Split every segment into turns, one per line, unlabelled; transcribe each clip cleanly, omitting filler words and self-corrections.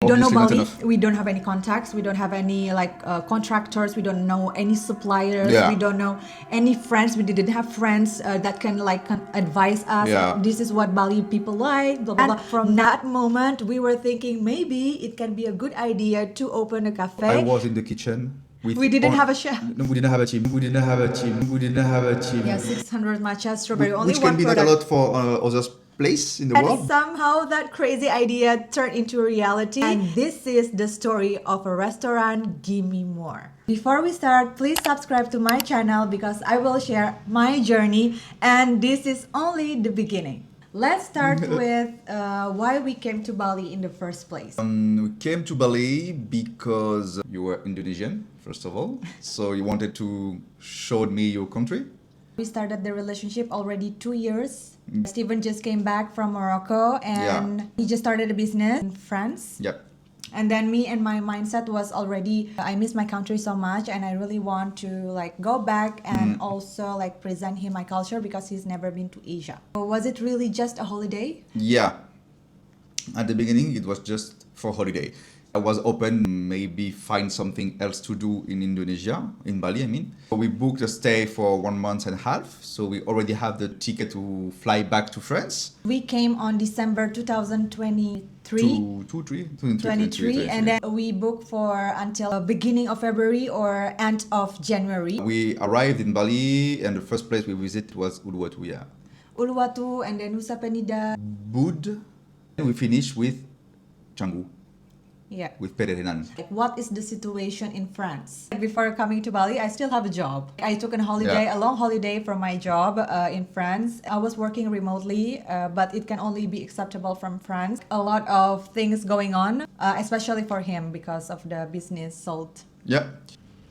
don't know
Obviously not
Bali.
enough.
We don't have any contacts. We don't have any contractors. We don't know any suppliers.
Yeah.
We don't know any friends. We didn't have friends that can advise us.
Yeah.
This is what Bali people like. Blah blah blah. From that moment, we were thinking maybe it can be a good idea to open a cafe.
I was in the kitchen.
We didn't have a chef.
No, we didn't have a team. We didn't have a team. We didn't have a team.
Yeah, 600 matcha strawberry. Only
Which
one
can be not
product.
a lot for other place in the
And
world.
somehow that crazy idea turned into reality. And this is the story of a restaurant, Gimme More. Before we start, please subscribe to my channel because I will share my journey and this is only the beginning. Let's start with why we came to Bali in the first place.
We came to Bali because you were Indonesian, first of all. So you wanted to show me your country.
We started the relationship already 2 years. Steven just came back from Morocco and he just started a business in France.
Yep.
And then me and my mindset was already, I miss my country so much and I really want to go back and also present him my culture because he's never been to Asia. So was it really just a holiday?
Yeah. At the beginning, it was just for holiday. I was open, maybe find something else to do in Indonesia, in Bali, I mean. We booked a stay for 1 month and a half, so we already have the ticket to fly back to France.
We came on December 2023. 23, and then we booked for until beginning of February or end of January.
We arrived in Bali, and the first place we visited was Uluwatu, yeah.
Uluwatu, and then Nusa Penida.
Bud. And we finished with Canggu.
Yeah.
With Pererenan.
What is the situation in France? Before coming to Bali, I still have a job. I took a holiday, a long holiday from my job in France. I was working remotely, but it can only be acceptable from France. A lot of things going on, especially for him because of the business sold.
Yeah.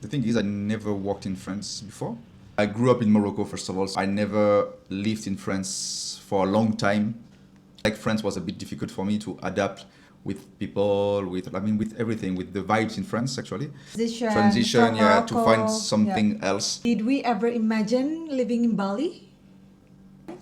The thing is, I never worked in France before. I grew up in Morocco, first of all. So I never lived in France for a long time. France was a bit difficult for me to adapt with people, with everything, with the vibes in France actually. Transition, yeah, to find something else.
Did we ever imagine living in Bali?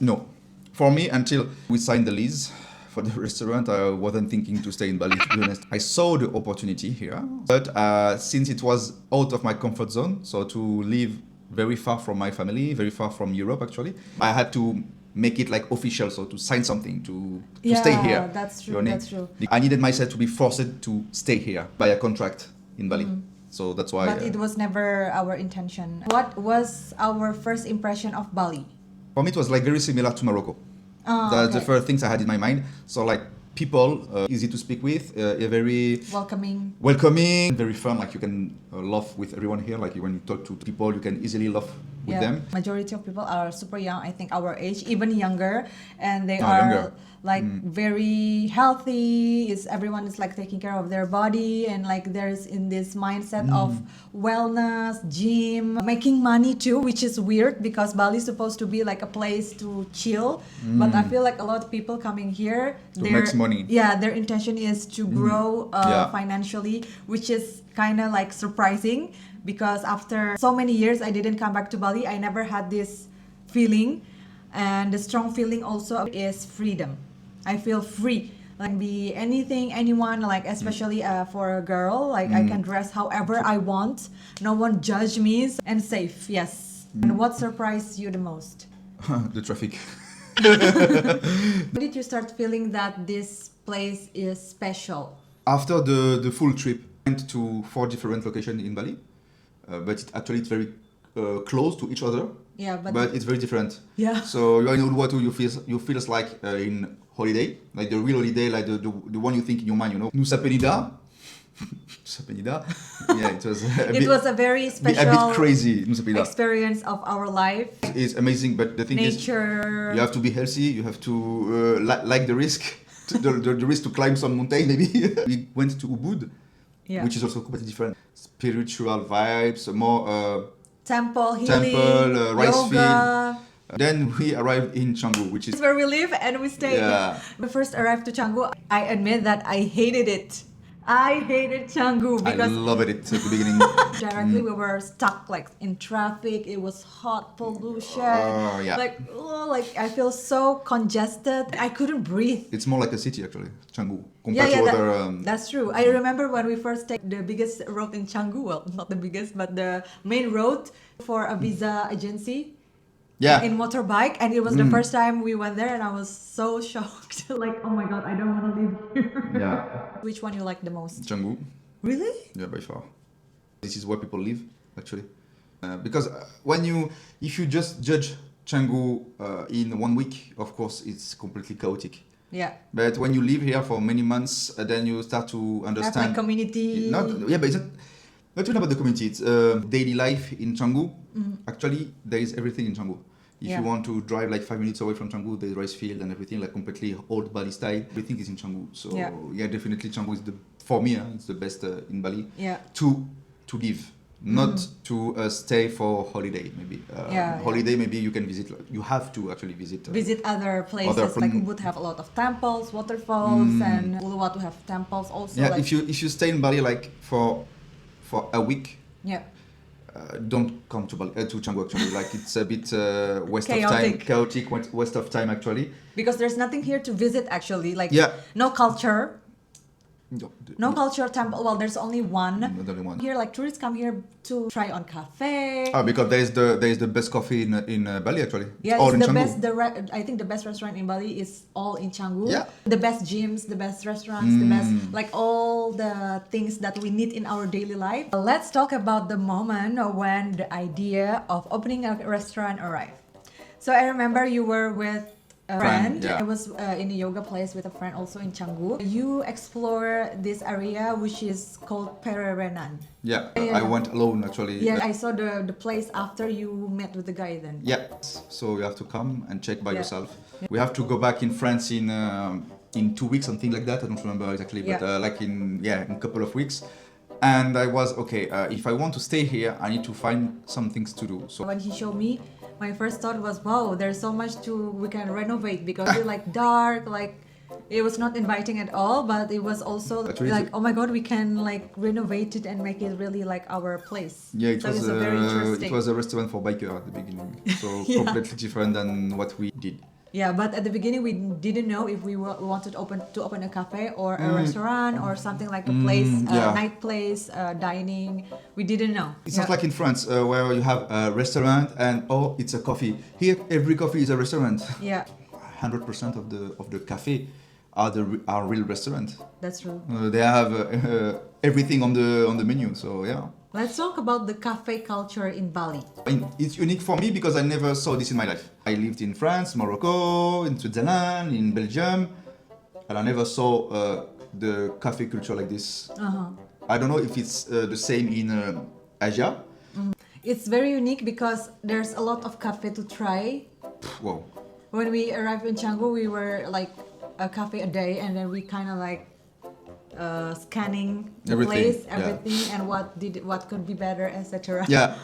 No. For me, until we signed the lease for the restaurant, I wasn't thinking to stay in Bali, to be honest. I saw the opportunity here, but since it was out of my comfort zone, so to live very far from my family, very far from Europe actually, I had to make it official, so to sign something, to stay here.
Yeah, that's true, that's true.
I needed myself to be forced to stay here by a contract in Bali. So that's why.
But it was never our intention. What was our first impression of Bali?
For me, it was very similar to Morocco. The first things I had in my mind. So people, easy to speak with, very
welcoming,
very fun. You can laugh with everyone here. When you talk to people, you can easily laugh with them.
Majority of people are super young, I think our age, even younger, and they
younger.
Very healthy. Everyone is taking care of their body, and there's in this mindset of wellness, gym, making money too, which is weird because Bali is supposed to be a place to chill, but I feel a lot of people coming here
to make money.
Yeah, their intention is to grow financially, which is kind of surprising because after so many years I didn't come back to Bali. I never had this feeling, and the strong feeling also is freedom. I feel free, be anything, anyone, especially for a girl, I can dress however I want, no one judge me, and safe. Yes. And what surprised you the most?
The traffic.
When did you start feeling that this place is special?
After the full trip, I went to 4 different locations in Bali, but it's very close to each other.
Yeah,
but it's very different.
Yeah.
So you're in Uluwatu, you feel like in holiday, the real holiday, the one you think in your mind, Nusa Penida. Nusa Penida. Yeah, it was.
It was a very special,
a bit crazy Nusa Penida
experience of our life.
It's amazing, but the thing is, you have to be healthy. You have to like the risk, the risk to climb some mountain. Maybe we went to Ubud, which is also completely different. Spiritual vibes, more.
Temple, healing,
rice
yoga.
field. Then we arrived in Canggu, which is
where we live, and we stayed.
Yeah.
We first arrived to Canggu. I admit that I hated it. I hated Canggu
I
because
loved it at the beginning.
directly we were stuck like in traffic. It was hot, pollution.
Oh, yeah.
Like I feel so congested. I couldn't breathe.
It's more like a city actually, Canggu,
Yeah,
compared
yeah,
to
that,
other.
that's true. I remember when we first take the biggest road in Canggu. Well, not the biggest, but the main road for a visa agency.
Yeah.
In motorbike, and it was the first time we went there, and I was so shocked. Like, oh my god, I don't want to live here.
Yeah.
Which one you like the most?
Canggu.
Really?
Yeah, by far. This is where people live, actually. Because if you just judge Canggu in 1 week, of course, it's completely chaotic.
Yeah.
But when you live here for many months, then you start to understand.
Have like community.
But it's not even about the community. It's daily life in Canggu. Actually, there is everything in Canggu. If
Yeah.
you want to drive like 5 minutes away from Canggu, there's rice field and everything, like completely old Bali style. Everything is in Canggu. So yeah, definitely Canggu is for me, it's the best in Bali.
Yeah.
To live, not to stay for holiday. Maybe holiday. Maybe you can visit. You have to actually visit.
Visit other places. Like Ubud have a lot of temples, waterfalls, and Uluwatu have temples also.
Yeah,
like,
if you stay in Bali like for a week.
Yeah.
Don't come to Canggu actually. Like it's a bit waste
Chaotic.
of time, chaotic waste of time actually.
Because there's nothing here to visit actually. Like no culture. No culture temple. Well, there's only one.
Not only one.
Here, like tourists come here to try on cafe.
Oh, because there is the best coffee in Bali actually.
Yeah,
all
it's
in
the
Canggu.
best. I think the best restaurant in Bali is all in Canggu.
Yeah.
The best gyms, the best restaurants, the best like all the things that we need in our daily life. Let's talk about the moment when the idea of opening a restaurant arrived. So I remember you were with a friend.
Yeah.
I was in a yoga place with a friend also in Canggu. You explore this area which is called Pererenan.
Yeah, I went alone actually.
Yeah, I saw the place after you met with the guy then.
Yeah, so you have to come and check by yourself. We have to go back in France in 2 weeks, something like that. I don't remember exactly, but like in a couple of weeks. And I was okay. If I want to stay here, I need to find some things to do. So
when he showed me, my first thought was, wow, there's so much we can renovate because it's like dark, like it was not inviting at all, but it was also
Actually,
like, oh my god, we can like renovate it and make it really like our place.
yeah, it
so
was
very interesting.
it was a restaurant for biker at the beginning, so completely different than what we did.
Yeah, but at the beginning we didn't know if we wanted to open a cafe or a restaurant or something like a place, night place, dining. We didn't know.
It's not like in France where you have a restaurant and it's a coffee. Here, every coffee is a restaurant.
Yeah.
100% of the cafe are real restaurant.
That's true.
They have everything on the menu. So yeah.
Let's talk about the cafe culture in Bali.
It's unique for me because I never saw this in my life. I lived in France, Morocco, in Switzerland, in Belgium, and I never saw the cafe culture like this. I don't know if it's the same in Asia.
It's very unique because there's a lot of cafe to try.
Wow.
When we arrived in Canggu, we were like a cafe a day, and then we kind of like scanning the
Everything,
place, everything, and what could be better, etc.
Yeah.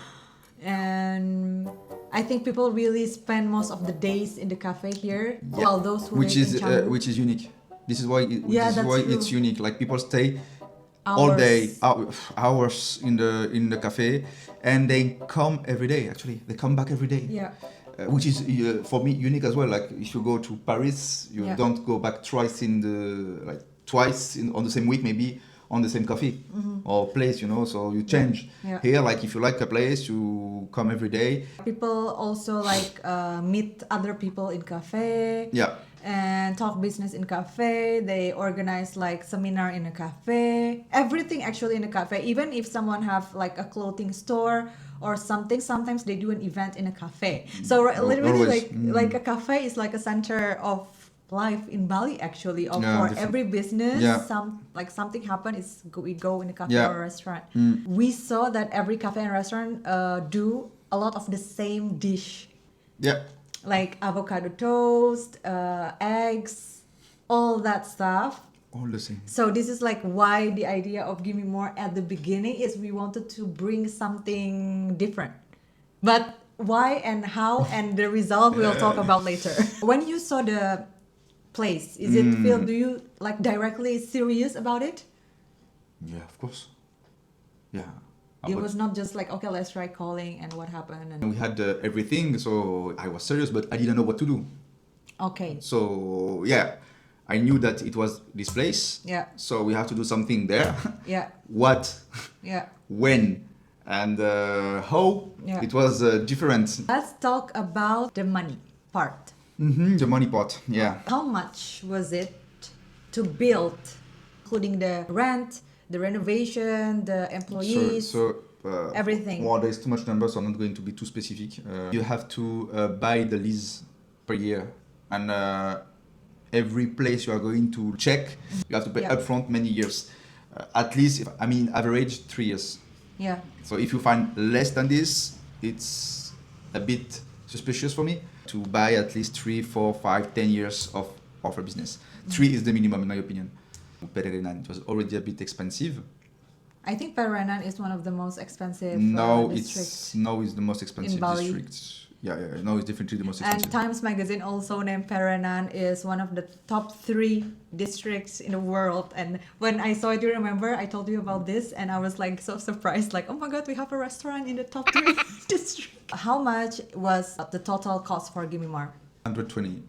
And I think people really spend most of the days in the cafe here.
Yeah.
Well, those who live in Canggu.
Which is unique. This is why it's
true.
unique. Like people stay all day, hours in the cafe, and they come every day. Actually, they come back every day.
Yeah.
Which is for me unique as well. Like if you go to Paris, you don't go back twice on the same week, maybe on the same coffee or place, so you change.
Yeah.
Here, like if you like a place, you come every day.
People also like meet other people in cafe.
Yeah.
And talk business in cafe. They organize like seminar in a cafe. Everything actually in a cafe. Even if someone have like a clothing store or something, sometimes they do an event in a cafe. So literally like a cafe is like a center of life in Bali actually. For every business, something happen is we go in a cafe or a restaurant. We saw that every cafe and restaurant do a lot of the same dish.
Yeah.
Like avocado toast, eggs, all that stuff.
All the same.
So this is like why the idea of Gimme More at the beginning is we wanted to bring something different. But why and how and the result we'll talk about later. When you saw the place, do you like directly serious about it?
Yeah, of course. Yeah.
It was not just like, okay, let's try calling and what happened. And
We had everything, so I was serious, but I didn't know what to do.
okay.
So yeah, I knew that it was this place.
Yeah.
So we have to do something there.
Yeah.
What?
Yeah.
When? And how?
Yeah.
It was different.
Let's talk about the money part.
The money part. Yeah.
How much was it to build, including the rent, the renovation, the employees, everything?
Well, there's too much numbers, so I'm not going to be too specific. You have to buy the lease per year, and every place you are going to check, you have to pay upfront many years. At least, average 3 years.
Yeah.
So if you find less than this, it's a bit suspicious for me to buy at least 3, 4, 5, 10 years of a business. 3 is the minimum in my opinion. Pererenan, it was already a bit expensive.
I think Pererenan is one of the most expensive districts.
Now it's the most expensive
in Bali.
district. Yeah, now it's definitely the most
And
expensive.
Times Magazine also named Pererenan is one of the top 3 districts in the world. And when I saw it, you remember, I told you about this, and I was like so surprised, like, oh my God, we have a restaurant in the top 3 district. How much was the total cost for Gimme More?
120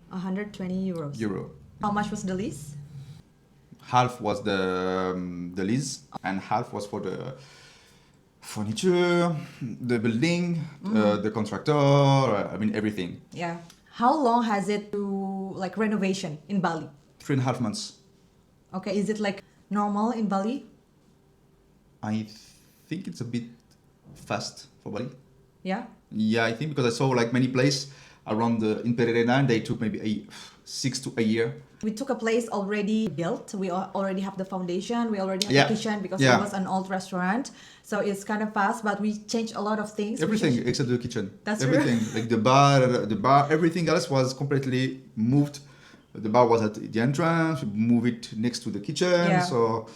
120 euros.
euro.
How much was the lease?
Half was the lease, and half was for the furniture, the building, the contractor, everything.
Yeah. How long has it to like renovation in Bali?
3.5 months.
Okay, is it like normal in Bali?
I think it's a bit fast for Bali.
Yeah.
Yeah, I think because I saw like many places around in Pererenan, they took maybe 6 to a year.
We took a place already built. We already have the foundation. We already have the kitchen because it was an old restaurant. So it's kind of fast, but we changed a lot of things.
Everything except the kitchen.
That's
everything.
true.
Like the bar, everything else was completely moved. The bar was at the entrance. We moved it next to the kitchen.
Yeah.
So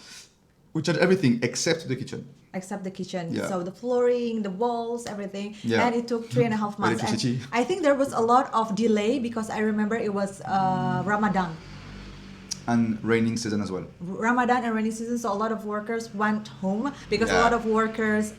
we changed everything except the kitchen.
Except the kitchen.
Yeah.
So the flooring, the walls, everything.
Yeah.
And it took 3.5 months.
Electricity.
And I think there was a lot of delay because I remember it was Ramadan.
And raining season as well.
Ramadan and rainy season, so a lot of workers went home because a
Yeah.
lot of workers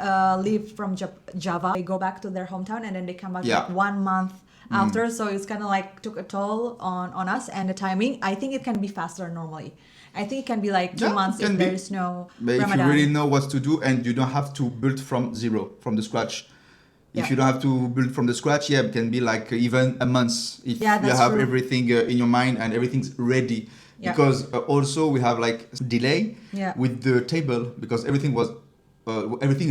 leave from Java. They go back to their hometown and then they come back like 1 month after. So it's kind of like took a toll on us and the timing. I think it can be faster normally. I think it can be like 2 months if there is no
But
Ramadan.
if you really know what to do and you don't have to build from zero, from the scratch. If you don't have to build from the scratch, it can be like even a month if you have everything in your mind and everything's ready.
Yeah.
Because also we have like delay with the table because everything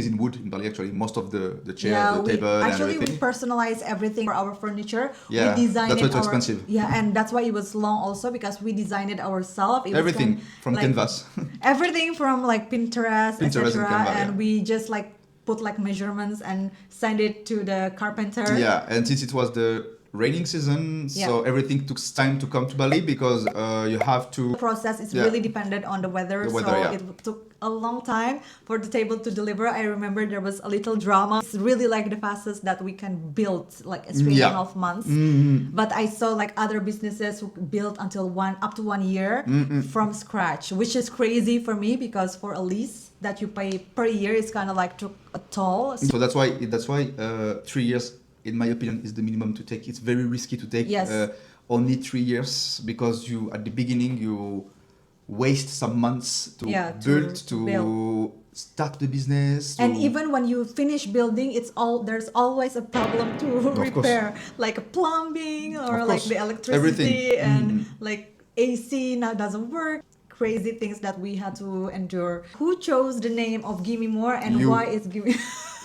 is in wood in Bali actually. Most of the chair, the table, and everything.
We personalize everything for our furniture.
Yeah,
we designed
that's why it's expensive.
Yeah, and that's why it was long also because we designed it ourselves.
Everything from canvas.
Everything from like Pinterest etc.
and Canva,
and we just like put like measurements and send it to the carpenter.
Yeah, and since it was the raining season, so everything took time to come to Bali because you have to.
The process is really dependent on the weather, it took a long time for the table to deliver. I remember there was a little drama. It's really like the fastest that we can build, like 3.5 months. But I saw like other businesses who built until up to 1 year from scratch, which is crazy for me because for a lease that you pay per year, it's kind of like took a toll.
So that's why 3 years, in my opinion, is the minimum to take. It's very risky to take only 3 years because you at the beginning you waste some months to build. Start the business.
And even when you finish building, there's always a problem to repair, like plumbing or like the electricity and like AC now doesn't work. Crazy things that we had to endure. Who chose the name of Gimme More and why it's Gimme?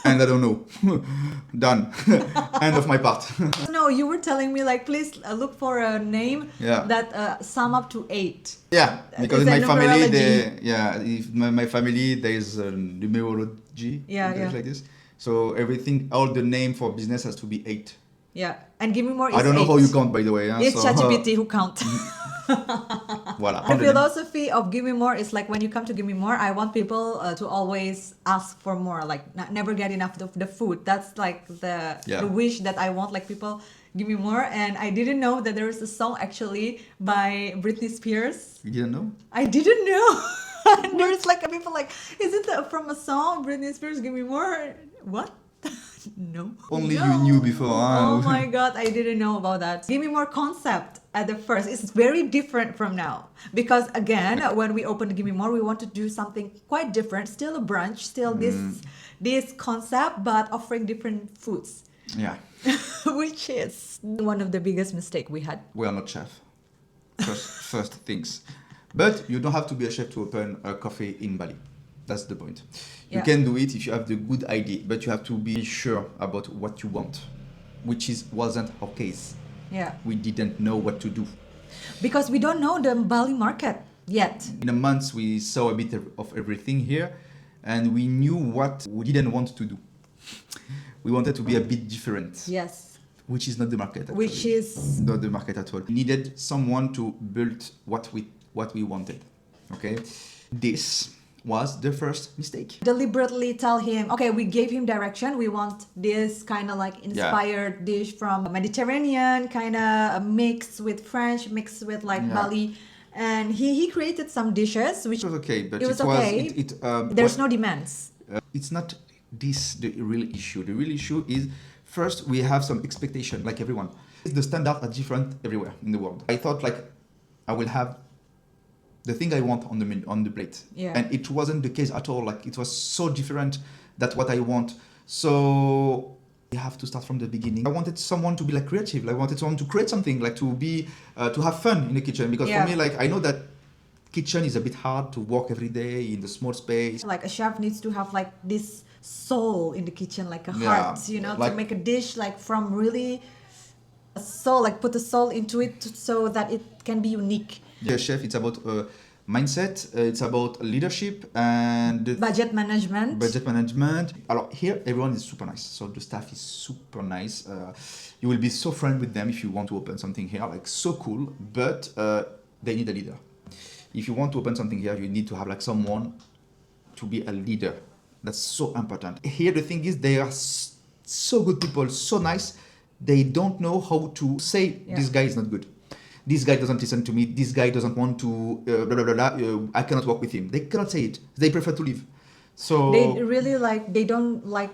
And I don't know. Done. End of my part.
No, you were telling me like please look for a name that sum up to 8.
Yeah, because in my family, my family there is a numerology. Like this. So everything, all the name for business has to be 8.
Yeah, and Gimme More is
I don't know
8.
how you count, by the way.
It's ChatGPT who counts.
Voilà.
The philosophy of Gimme More is like when you come to Gimme More, I want people to always ask for more, like never get enough of the food. That's like the wish that I want. Like people Gimme More, and I didn't know that there is a song actually by Britney Spears.
You didn't know?
I didn't know. And there's like people like, is it from a song, Britney Spears, Gimme More? What? No.
Only
No.
you knew before.
Oh my god, I didn't know about that. Gimme More concept at the first is very different from now. Because again, when we opened Gimme More, we want to do something quite different. Still a brunch, still this concept, but offering different foods.
Yeah.
Which is one of the biggest mistake we had.
We are not chef. First things. But you don't have to be a chef to open a cafe in Bali. That's the point. You
Yeah.
can do it if you have the good idea, but you have to be sure about what you want, which wasn't our case.
Yeah.
We didn't know what to do.
Because we don't know the Bali market yet.
In a month, we saw a bit of everything here, and we knew what we didn't want to do. We wanted to be a bit different.
Yes.
Which is not the market. Actually.
Which is
not the market at all. We needed someone to build what we wanted. Okay, this was the first mistake.
deliberately tell him, okay, we gave him direction. We want this kind of like inspired dish from Mediterranean, kind of mixed with French, mixed with like Bali. And he created some dishes, which
It was okay, but
it was okay. There's no demands.
It's not this the real issue. The real issue is first we have some expectation, like everyone. The standards are different everywhere in the world. I thought like I will have the thing I want on the menu, on the plate, and it wasn't the case at all. Like it was so different that what I want. So you have to start from the beginning. I wanted someone to be like creative. I wanted someone to create something, like to be to have fun in the kitchen. Because for me, like I know that kitchen is a bit hard to work every day in the small space.
Like a chef needs to have like this soul in the kitchen, like a heart, you know, like, to make a dish like from really a soul, like put a soul into it so that it can be unique.
Yeah, chef, it's about mindset, it's about leadership and
budget management.
Alors here, everyone is super nice. So the staff is super nice. You will be so friendly with them if you want to open something here, like so cool, but they need a leader. If you want to open something here, you need to have like someone to be a leader. That's so important. Here, the thing is, they are so good people, so nice. They don't know how to say, this guy is not good. This guy doesn't listen to me. This guy doesn't want to, blah, blah, blah, blah. I cannot work with him. They cannot say it. They prefer to leave. So
they really like, they don't like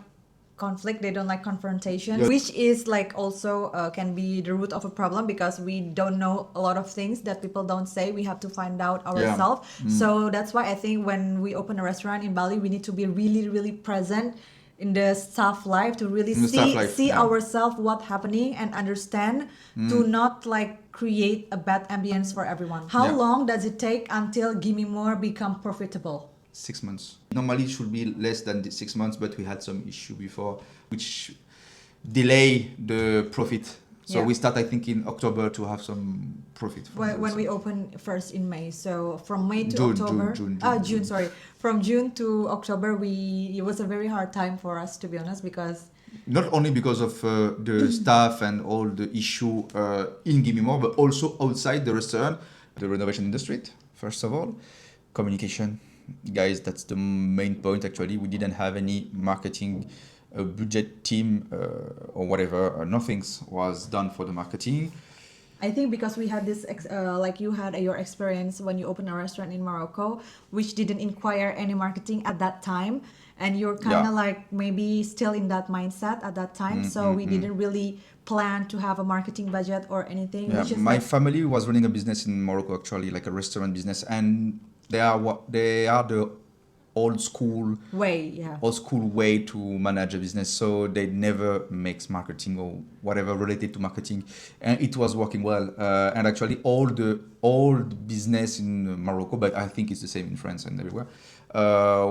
conflict. They don't like confrontation, which is like also can be the root of a problem because we don't know a lot of things that people don't say. We have to find out ourselves. So that's why I think when we open a restaurant in Bali, we need to be really, really present in the staff life to really see ourselves what's happening and understand to not like create a bad ambience for everyone. How long does it take until Gimme More become profitable?
6 months. Normally it should be less than 6 months, but we had some issue before which delay the profit. So we start, I think, in October to have some profit.
When we open first in May, so from May to October, June. Sorry, from June to October, it was a very hard time for us, to be honest, because
not only because of the staff and all the issue in Gimme More, but also outside the restaurant, the renovation industry. First of all, communication, guys, that's the main point. Actually, we didn't have any marketing budget team or whatever. Nothing was done for the marketing.
I think because we had this, like you had your experience when you opened a restaurant in Morocco, which didn't inquire any marketing at that time. And you're kind of like maybe still in that mindset at that time. So we didn't really plan to have a marketing budget or anything.
Yeah, my family was running a business in Morocco, actually, like a restaurant business. And they are the old school way to manage a business, so they never makes marketing or whatever related to marketing, and it was working well. And actually all the old business in Morocco, but I think it's the same in France and everywhere,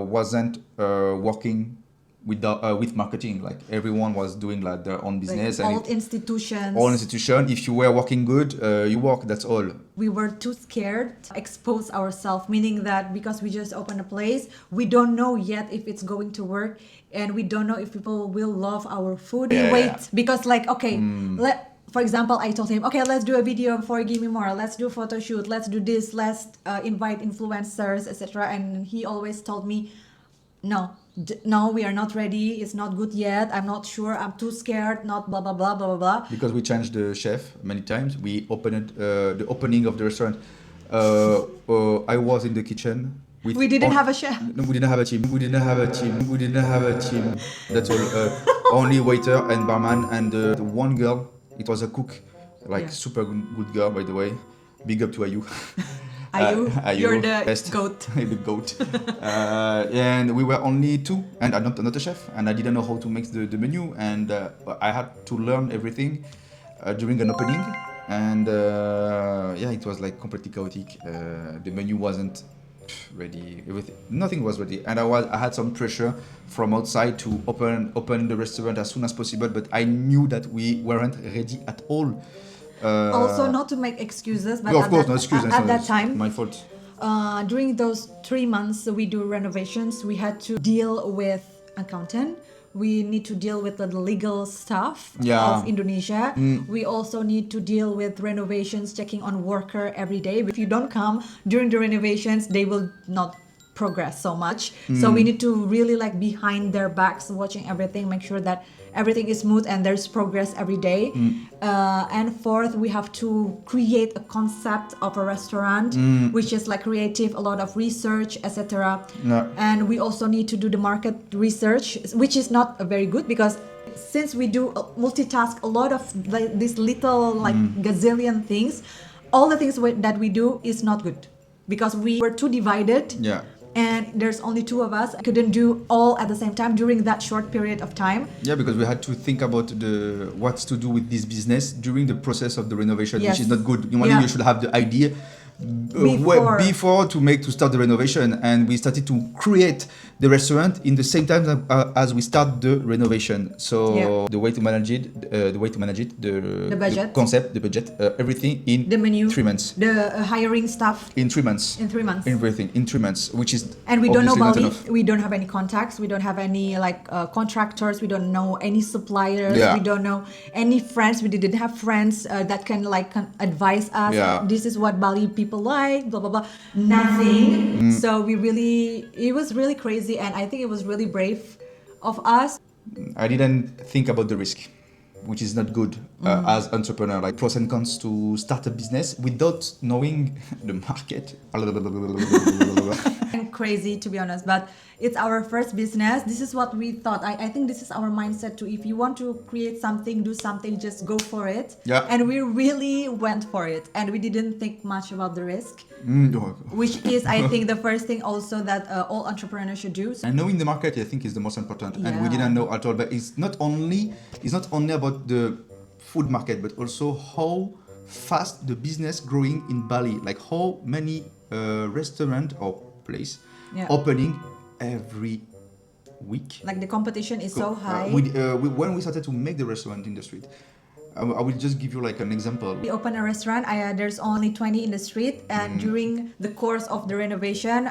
wasn't working with marketing. Like everyone was doing like their own business,
like
and all institution. If you were working good, you work. That's all.
We were too scared to expose ourselves, meaning that because we just opened a place, we don't know yet if it's going to work, and we don't know if people will love our food. Because like for example, I told him, okay, let's do a video for Gimme More, let's do a photo shoot, let's do this, let's invite influencers, etc. And he always told me, no, no, we are not ready. It's not good yet. I'm not sure. I'm too scared. Not blah blah blah blah blah blah.
Because we changed the chef many times. We opened the opening of the restaurant. I was in the kitchen.
We didn't have a chef.
No, we didn't have a team. We didn't have a team. We didn't have a team. That's all. Only waiter and barman and the one girl. It was a cook, like
Yeah.
super good girl, by the way. Big up to Ayu.
Ayu,
Ayu,
you're the
best.
goat.
The goat. And we were only two, and I'm not a chef, and I didn't know how to make the menu, and I had to learn everything during an opening, and yeah, it was like completely chaotic. The menu wasn't ready, nothing was ready, and I had some pressure from outside to open the restaurant as soon as possible, but I knew that we weren't ready at all.
Also, not to make excuses, but
No, of
at
course,
that,
no excuses.
at that time,
my fault.
during those 3 months we do renovations, we had to deal with accountant. We need to deal with the legal stuff
Yeah.
of Indonesia. We also need to deal with renovations, checking on worker every day. If you don't come during the renovations, they will not progress so much. So we need to really like behind their backs, watching everything, make sure that everything is smooth and there's progress every day. And fourth, we have to create a concept of a restaurant, which is like creative, a lot of research, etc.
No.
And we also need to do the market research, which is not very good because since we do multitask a lot of these little like gazillion things, all the things that we do is not good because we were too divided.
Yeah.
And there's only two of us. I couldn't do all at the same time during that short period of time.
Yeah, because we had to think about what to do with this business during the process of the renovation,
Yes.
which is not good. Normally,
Yeah.
you should have the idea before to start the renovation, and we started to create the restaurant in the same time as we start the renovation. So
Yeah.
the way to manage it, the
budget.
the concept, the budget, everything in
The menu,
3 months.
the hiring staff
In 3 months.
in 3 months.
Everything in 3 months, which is
And we don't know
obviously not
Bali.
enough.
We don't have any contacts. We don't have any like contractors. We don't know any suppliers.
Yeah.
We don't know any friends. We didn't have friends that can like advise us.
Yeah.
This is what Bali people like. Blah blah blah. Nothing. So it was really crazy, and I think it was really brave of us.
I didn't think about the risk, which is not good as entrepreneur. Like pros and cons to start a business without knowing the market.
And crazy to be honest, but it's our first business. This is what we thought. I think this is our mindset too. If you want to create something, do something, just go for it.
Yeah.
And we really went for it, and we didn't think much about the risk, which is I think the first thing also that all entrepreneurs should do. So
And knowing the market, I think, is the most important. And we
Yeah.
didn't know at all. But it's not only about the food market, but also how fast the business growing in Bali. Like how many restaurant or place
Yeah.
opening every week.
like the competition is so high.
When we started to make the restaurant in the street, I will just give you like an example.
We open a restaurant. There's only 20 in the street, and during the course of the renovation,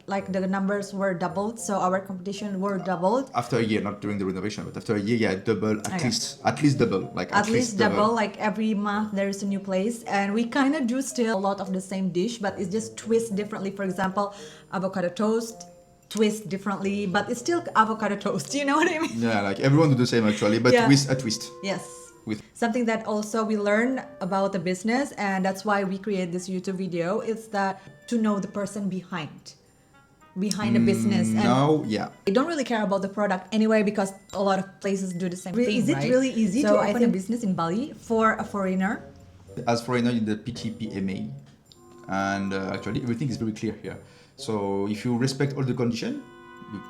like the numbers were doubled. So our competition were doubled.
After a year, not during the renovation, but after a year, yeah, double at
Okay.
least double, like
At least double. Like every month there is a new place, and we kind of do still a lot of the same dish, but it's just twist differently. For example, avocado toast, twist differently, but it's still avocado toast. You know what I mean?
Yeah, like everyone do the same actually, but
Yeah.
with a twist.
Yes.
With
Something that also we learn about the business, and that's why we create this YouTube video, is that to know the person behind the business. And
now, yeah.
they don't really care about the product anyway, because a lot of places do the same thing. Is it
right?
really easy
So
to
I
open a
think-
business in Bali for a foreigner?
As foreigner in the PTPMA, and actually everything is very clear here. So if you respect all the conditions,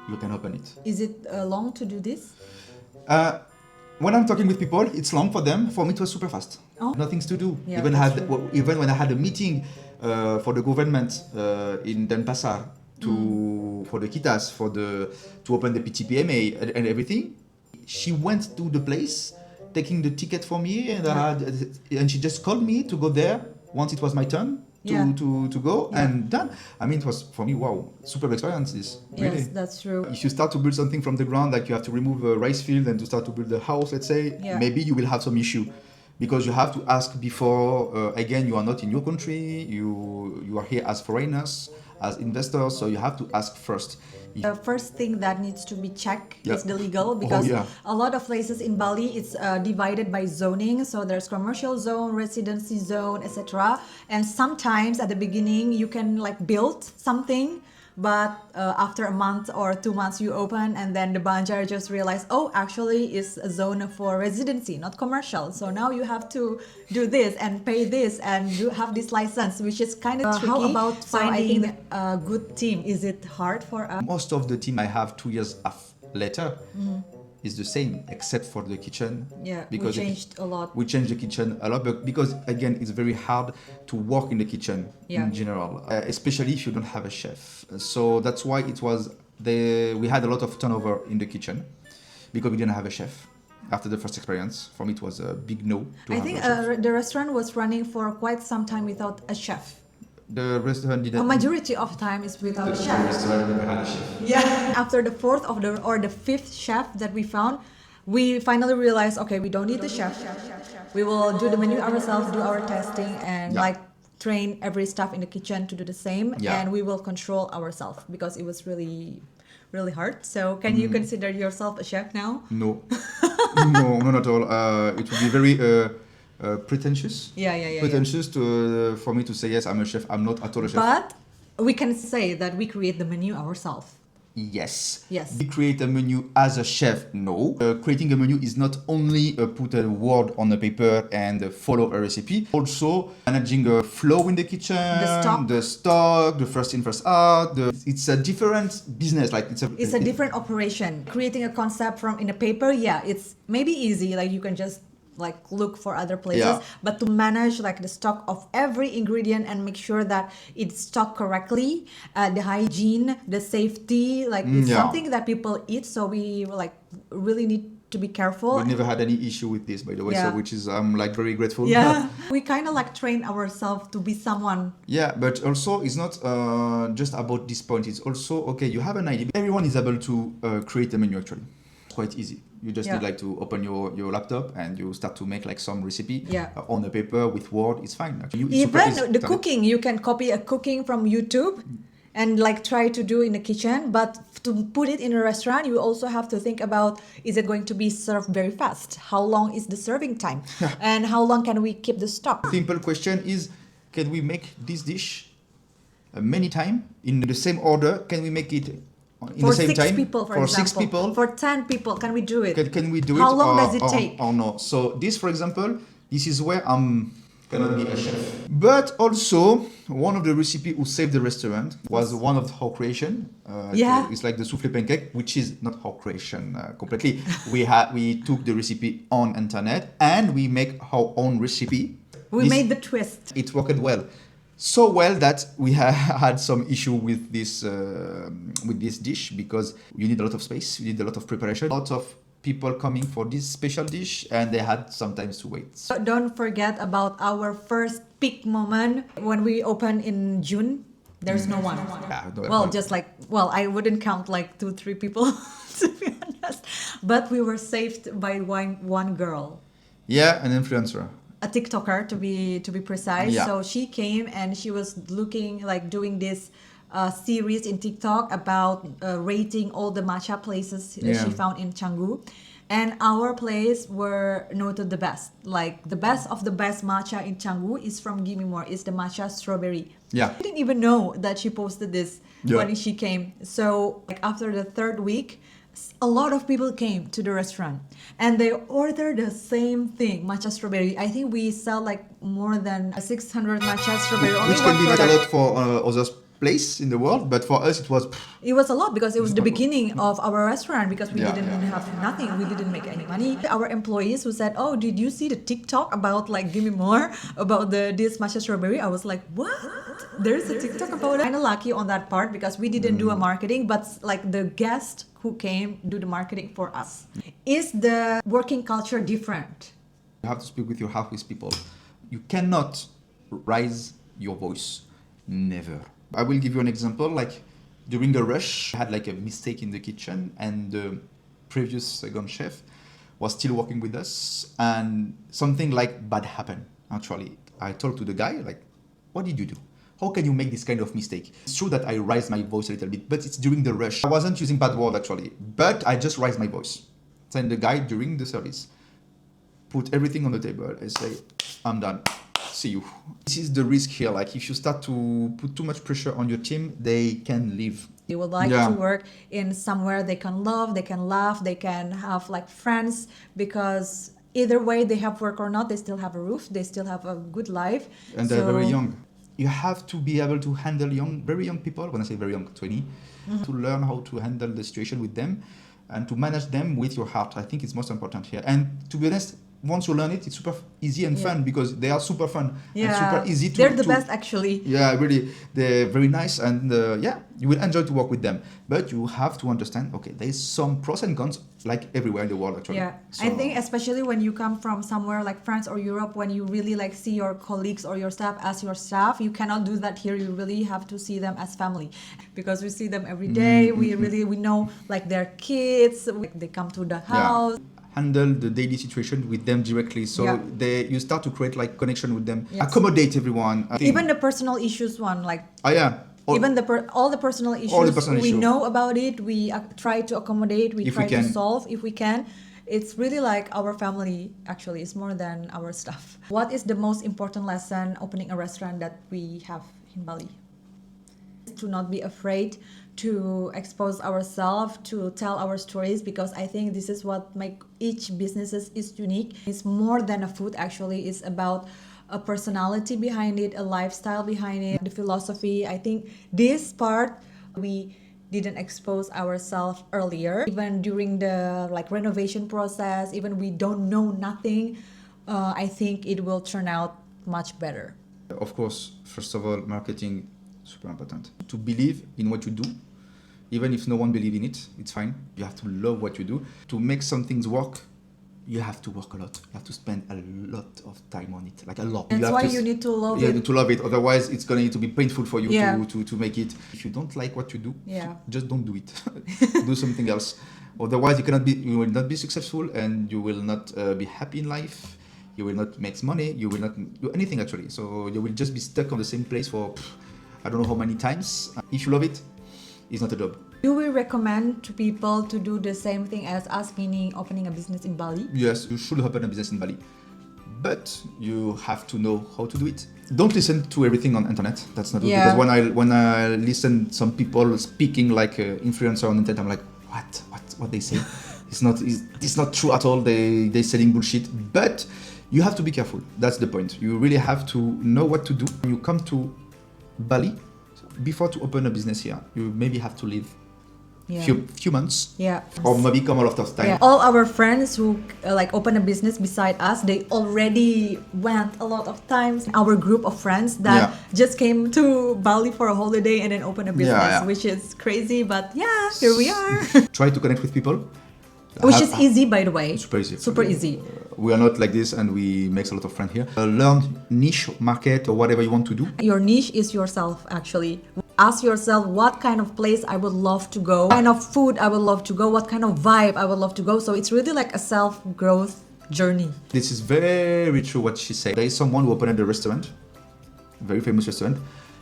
you can open it.
Is it long to do this?
When I'm talking with people, it's long for them. For me, it was super fast.
Oh.
Nothing to do.
Yeah,
even
that's
even when I had a meeting for the government in Denpasar for the kitas to open the PTPMA and everything, she went to the place, taking the ticket for me, and she just called me to go there once it was my turn to go, and done. I mean, it was for me, wow, super experiences. Really.
Yes, that's true.
If you start to build something from the ground, like you have to remove a rice field and to start to build a house, let's say,
Yeah.
maybe you will have some issue, because you have to ask before. Again, you are not in your country. You are here as foreigners. as investors. So you have to ask first.
The first thing that needs to be checked
Yeah.
is the legal,
Oh,
because
yeah.
a lot of places in Bali it's divided by zoning. So there's commercial zone, residency zone, etc. And sometimes at the beginning you can like build something, but after a month or 2 months you open, and then the banjar just realize, oh, actually it's a zone for residency, not commercial. So now you have to do this and pay this and you have this license, which is kind of tricky. How about finding a good team? Is it hard for us?
Most of the team I have 2 years later is the same, except for the kitchen.
Yeah,
because
we changed a lot.
We changed the kitchen a lot, but because again, it's very hard to work in the kitchen in general, especially if you don't have a chef. So that's why we had a lot of turnover in the kitchen because we didn't have a chef. After the first experience, for me it was a big no.
I think the restaurant was running for quite some time without a chef.
The restaurant didn't.
A majority of time is without a
The
chef.
restaurant never had a chef.
Yeah. After the fourth or the fifth chef that we found, we finally realized, okay, we don't need a chef. We will do the menu ourselves, do our testing, and like train every staff in the kitchen to do the same, and we will control ourselves, because it was really, really hard. So can you consider yourself a chef now?
No, no, not at all. It would be very pretentious. Pretentious for me to say yes, I'm a chef. I'm not at all a chef.
But we can say that we create the menu ourselves.
Yes.
Yes.
We create a menu as a chef. No. Creating a menu is not only put a word on a paper and follow a recipe. Also managing a flow in the kitchen, the stock, the first in, first out. It's a different business. Like it's a
different operation. Creating a concept from in a paper, it's maybe easy. Like you can just like look for other places, but to manage like the stock of every ingredient and make sure that it's stocked correctly, the hygiene, the safety, like it's something that people eat, so we like really need to be careful.
We never had any issue with this, by the way, so which is I'm like very grateful.
We kind of like train ourselves to be someone.
But also it's not just about this point. It's also okay, you have an idea. Everyone is able to create a menu actually. It's quite easy. You just need like to open your laptop and you start to make like some recipe on the paper with Word. It's fine. Actually,
even the cooking, you can copy a cooking from YouTube and like try to do in the kitchen. But to put it in a restaurant, you also have to think about, is it going to be served very fast? How long is the serving time? And how long can we keep the stock?
Simple question is, can we make this dish many times in the same order? Can we make it in
for
the same
6
time?
people, for example.
6 people?
For 10 people, can we do it?
Can we do it?
How long does it take?
Or no? So this, for example, this is where cannot be a chef. But also, one of the recipe who saved the restaurant was one of our creation. It's like the soufflé pancake, which is not our creation completely. We took the recipe on internet and we make our own recipe.
We made the twist.
It worked well. So well that we had some issue with this dish, because you need a lot of space, you need a lot of preparation, a lot of people coming for this special dish, and they had sometimes to wait.
So don't forget about our first peak moment when we opened in June. There's no one. I wouldn't count like 2-3 people to be honest. But we were saved by one girl.
Yeah, an influencer.
A TikToker to be precise.
Yeah.
So she came and she was doing this series in TikTok about rating all the matcha places she found in Canggu. And our place were noted the best. Like the best of the best matcha in Canggu is from Gimme More. It's the matcha strawberry.
Yeah.
I didn't even know that she posted this when she came. So like after the 3rd week, a lot of people came to the restaurant and they ordered the same thing, matcha strawberry. I think we sell like more than 600 matcha strawberry.
Which can be not a lot for other place in the world, but for us it was
a lot because it was the beginning of our restaurant, because we didn't have nothing, we didn't make any money. Our employees who said, oh, did you see the TikTok about like Gimme More about this matcha strawberry? I was like, what? There's a TikTok about it? Kind of lucky on that part because we didn't do a marketing, but like the guest who came do the marketing for us. Is the working culture different?
You have to speak with your heart with people. You cannot raise your voice. Never. I will give you an example. Like during a rush, I had like a mistake in the kitchen, and the previous second chef was still working with us, and something like bad happened. Actually, I told to the guy like, "What did you do? how can you make this kind of mistake? It's true that I raised my voice a little bit, but it's during the rush. I wasn't using bad word actually, but I just raised my voice. Then the guy during the service put everything on the table and say, I'm done. See you. This is the risk here. Like if you start to put too much pressure on your team, they can leave.
You would like to work in somewhere they can love, they can laugh, they can have like friends, because either way they have work or not, they still have a roof, they still have a good life.
And they're very young. You have to be able to handle very young people. When I say very young, 20, to learn how to handle the situation with them and to manage them with your heart. I think it's most important here. And to be honest, once you learn it, it's super easy and fun, because they are super fun and super easy to...
They're the best actually.
Yeah, really. They're very nice, and you will enjoy to work with them. But you have to understand, okay, there's some pros and cons like everywhere in the world actually.
Yeah, so, I think especially when you come from somewhere like France or Europe, when you really like see your colleagues or your staff as your staff, you cannot do that here. You really have to see them as family, because we see them every day. We know like their kids, they come to the house.
Handle the daily situation with them directly, so you start to create like connection with them, accommodate everyone.
Even the personal issues one, like even all the personal issues, we know about it, we try to accommodate, we try to solve if we can. It's really like our family actually. It's more than our stuff. What is the most important lesson opening a restaurant that we have in Bali? To not be afraid to expose ourselves, to tell our stories, because I think this is what makes each business is unique. It's more than a food actually. It's about a personality behind it, a lifestyle behind it, the philosophy. I think this part we didn't expose ourselves earlier. Even during the like renovation process, even we don't know nothing, I think it will turn out much better.
Of course, first of all, marketing, super important. To believe in what you do, even if no one believes in it, it's fine. You have to love what you do. To make some things work, you have to work a lot. You have to spend a lot of time on it, like a lot.
That's why you need to love it.
You need to love it. Otherwise, it's going to be painful for you to make it. If you don't like what you do, just don't do it. Do something else. Otherwise, you will not be successful, and you will not be happy in life. You will not make money. You will not do anything actually. So you will just be stuck on the same place for I don't know how many times. If you love it, it's not a job.
Do we recommend to people to do the same thing as us, meaning opening a business in Bali?
Yes, you should open a business in Bali, but you have to know how to do it. Don't listen to everything on internet. That's not good. Because when I listen some people speaking like influencer on internet, I'm like, what they say? it's not true at all. They're selling bullshit. But you have to be careful. That's the point. You really have to know what to do. When you come to Bali, before to open a business here, you maybe have to live few months, or maybe come a lot of time.
All our friends who like open a business beside us, they already went a lot of times. Our group of friends that just came to Bali for a holiday and then open a business, which is crazy, but here we are.
Try to connect with people.
Which is easy, by the way.
Super easy.
Super easy.
We are not like this, and we make a lot of friends here. Learn niche market or whatever you want to do.
Your niche is yourself, actually. Ask yourself what kind of place I would love to go, what kind of food I would love to go, what kind of vibe I would love to go. So it's really like a self-growth journey.
This is very true what she said. There is someone who opened a restaurant, very famous restaurant,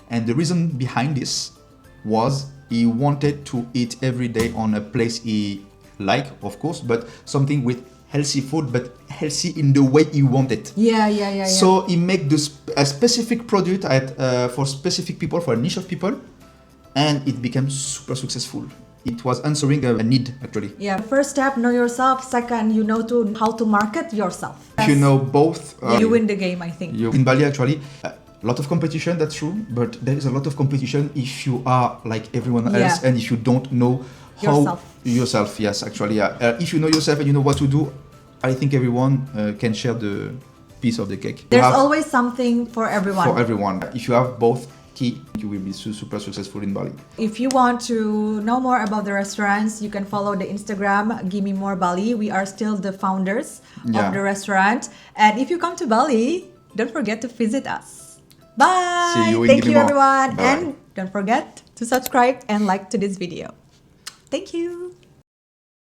and the reason behind this was he wanted to eat every day on a place he like, of course, but something with healthy food, but healthy in the way he wanted. So he make a specific product for specific people, for a niche of people, and it became super successful. It was answering a need actually.
First step, know yourself. Second, you know how to market yourself.
If you know both,
you win the game, I think.
In Bali actually, a lot of competition, that's true, but there is a lot of competition if you are like everyone else and if you don't know yourself, yes, actually, if you know yourself and you know what to do, I think everyone can share the piece of the cake.
There's always something for everyone.
For everyone. If you have both key, you will be super successful in Bali.
If you want to know more about the restaurants, you can follow the Instagram, Gimme More Bali. We are still the founders of the restaurant. And if you come to Bali, don't forget to visit us. Bye!
See you in
Thank
Gimme
you,
More.
everyone.
Bye.
And don't forget to subscribe and like to this video. Thank you.